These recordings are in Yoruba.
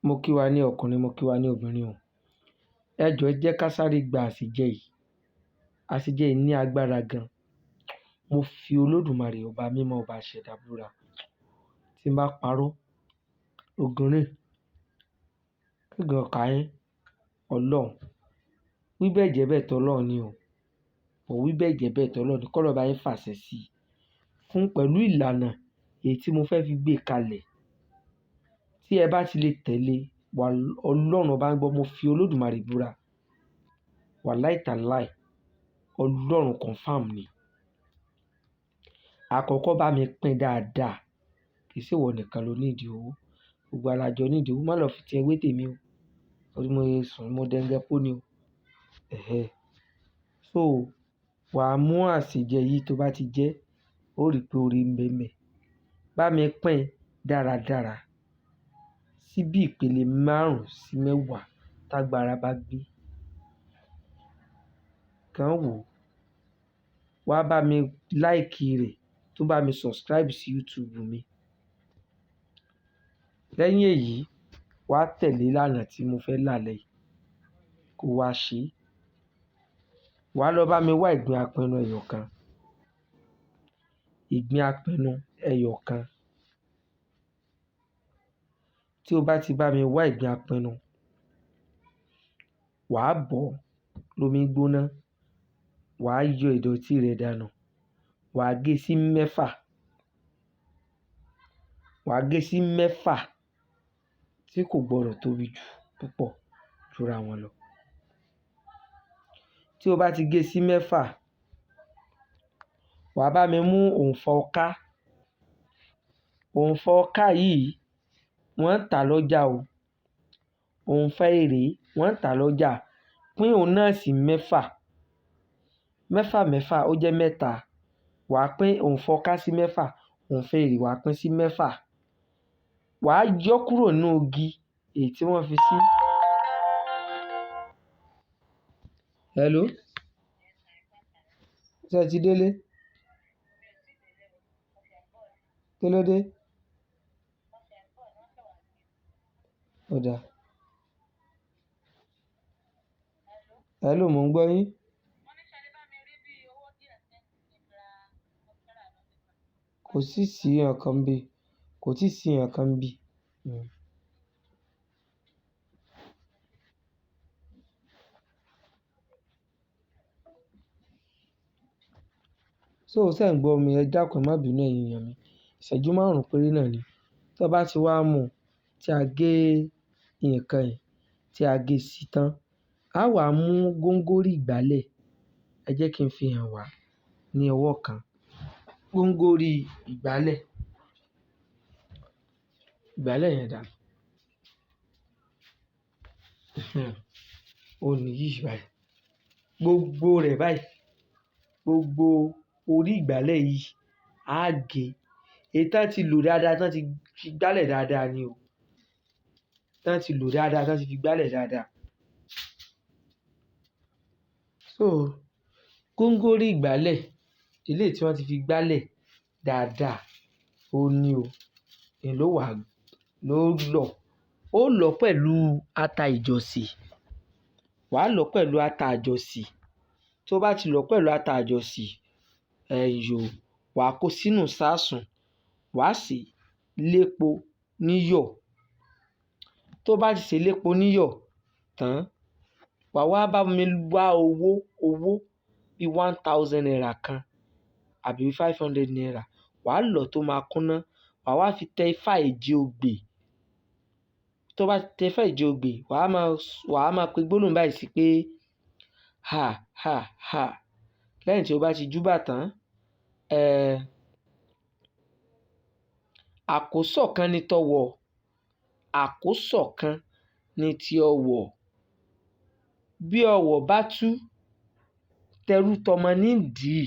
Mo kí wa ní ọkùnrin, mo kí wa ní obìnrin o. Ẹ jọ̀ọ́ ẹ jẹ́ ká sáré gba àsèjẹ yìí. Àsèjẹ yìí ní agbára gan. Mo fi Olódùmarè ọba mímọ́ ọba ṣẹ̀dá búra. Tí n bá parọ́, ògún rè, kí gan ọ̀kà yín, Ọlọ́run. Wí bẹ́ẹ̀ jẹ́ bẹ́ẹ̀ tọ́lọ́run ni o. Wí bẹ́ẹ̀ jẹ́ bẹ́ẹ̀ tọ́lọ́run ni. Kọ́lọ́run bá yín fàṣẹ sí i. Fún pẹ̀lú ìlànà èyí tí mo fẹ́ fi gbé kalẹ̀. Tí ẹ bá ti lè tẹ̀lé, Ọlọ́run ọba ń gbọ́, mo fi Olódùmarè búra. Wàláì tàláì, Ọlọ́run confirm ni. Àkọ́kọ́ bá mi pín dáadáa. Kì í ṣe ìwọ nìkan ló need owó. Gbogbo wa la jọ need owó. Má lọ fi ti ẹ wé tèmi o. Torí mo sùn, mo dẹ́ngbẹ́ pó ni o. So, wà á mú àsèjẹ yìí tó bá ti jẹ́, ó rí pé orí ń bẹ ńbẹ̀. Bá mi pín dáradára sí bí ìpele 5 sí 10 tágbára bá gbé. Kàn wò. Wá bá mi like rẹ̀, tún bá mi subscribe sí YouTube mi. Lẹ́yìn èyí, wá tẹ̀lé ìlànà tí mo fẹ́ là lẹ́yìn. Kó wá ṣe. Wá lọ bá mi wá ìgbín apẹnu ẹyọ kan. Ìgbín apẹnu ẹyọ kan. Tí o bá ti bá mi wá ìgbín apẹnu, wà á bọ̀ lómi gbóná. Wà á yọ ìdọ̀tí rẹ̀ dànù. Wà á gé sí 6. Wà á gé sí 6 tí kò gbọdọ̀ tóbi jù púpọ̀ jura wọn lọ. Tí o bá ti gé sí 6, wà á bá mi mú òǹfà ọká. Òǹfà ọká yìí wọ́n ń tà lọ́jà o. Òǹfà èrè wọ́n ń tà lọ́jà. Pín òun náà sí 6. 6 ó jẹ́ 3. Wà á pín òǹfà ọká sí 6. Òǹfà èrè wà á pín sí 6. Wà á yọ kúrò nínú igi èyí tí wọ́n fi sí. Hello? Ṣé ẹ ti délé? Kí ló dé? Ó dáa. Hello, mò ń gbọ́ yín. Kò sí ǹkan bí. Kò tí ì sí ǹkan bí. So ṣé ẹ̀ ń gbọ́ mi? Ẹ dákun ẹ má bínú ẹ̀yin èèyàn mi. Ìṣẹ́jú 5 péré náà ni. Tí a bá ti wá mú, tí a gé nǹkan yìí, tí a gé sí tán, a wà mú góńgóri ìgbálẹ̀. Ẹ jẹ́ kí n fi hàn wá ní ọwọ́ kan. Góńgóri ìgbálẹ̀. Ìgbálẹ̀ yẹn dà. Ó ní yìí báyìí. Gbogbo rẹ̀ báyìí. Gbogbo orí ìgbálẹ̀ yìí á gé. Èyí tí wọ́n ti lò dáadáa, tí wọ́n ti fi gbálẹ̀ dáadáa ni o. Tí wọ́n ti lò dáadáa, tí wọ́n ti fi gbálẹ̀ dáadáa. So, góńgóri ìgbálẹ̀, eléyìí tí wọ́n ti fi gbálẹ̀ dáadáa, ó ní o. Èló wà ló lọ̀. Ó lọ pẹ̀lú ata ìjọ̀sì. Wà á lọ pẹ̀lú ata ìjọ̀sì. Tí o bá ti lọ pẹ̀lú ata ìjọ̀sì, wà á kó sínú ìsáàsùn. Wà á sì lépo níyọ̀. Tó bá ti ṣe lépo níyọ̀ tán, wà á bá mi wá owó bí 1000 naira kan àbí 500 naira. Wà á lọ tó máa kúnná. Wà á wá fi tẹ ifá èje ogbè. Tó bá tẹ ifá èje ogbè, wà á máa pe gbólóhùn báyìí sí pé ha ha ha. Lẹ́yìn tí o bá ti júbà tán, àkósọ̀ kan ní tọwọ̀. Àkósọ̀ kan ní ti ọwọ̀. Bí ọwọ̀ bá tú, tẹrú tọmọ ní dì.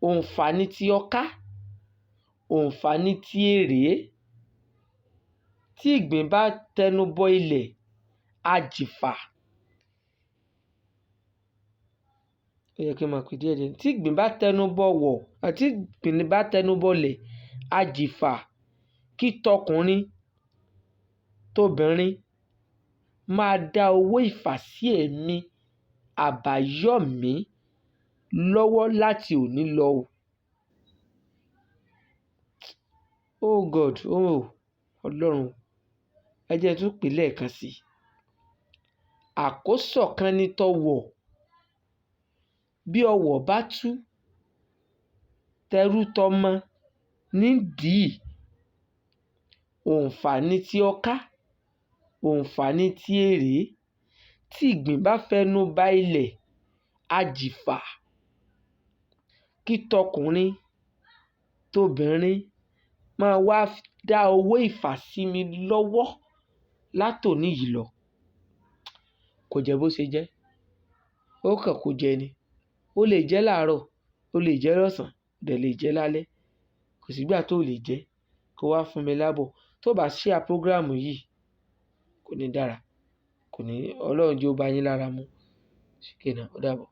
Òǹfà ní ti ọká. Òǹfà ní ti èrè. Tí ìgbín bá tẹnu bọ ilẹ̀, a jìfà. ó yẹ kí n máa pè díẹ̀díẹ̀. Tí ìgbín bá tẹnu bọ̀wọ̀ àti ìgbín bá tẹnu bọlẹ̀, àjìfà kí tọkùnrin tóbìnrin máa dá owó ìfàsí ẹ̀mí àbáyọ̀mí lọ́wọ́ láti òní lọ o. Oh God, oh Ọlọ́run, ẹ jẹ́ tún pè lẹ́ẹ̀kan sí i. Àkósọ̀kan ni tọwọ̀, bí ọwọ̀ bá tú tẹrú tọmọ nídìí, òǹfà ni ti ọká, òǹfà ni ti èrè. Tí ìgbín bá fẹnu ba ilẹ̀, àjìfà kí tọkùnrin tóbìnrin máa wá dá owó ìfàsími lọ́wọ́ látòní yìí lọ. Kò jẹ́ bó ṣe jẹ́, ó kàn kó jẹ ni. Ó lè jẹ́ láàárọ̀, ó lè jẹ́ lọ́sàn-án, ó dẹ̀ lè jẹ́ lálẹ́. Kò sígbà tó lè jẹ́ kó wá fún mi lábọ̀. Tó bá share program yìí kò ní dára, kò ní, Ọlọ́run jẹ́ ó bá yín lára mu. Ṣìkè náà, ó dàbọ̀.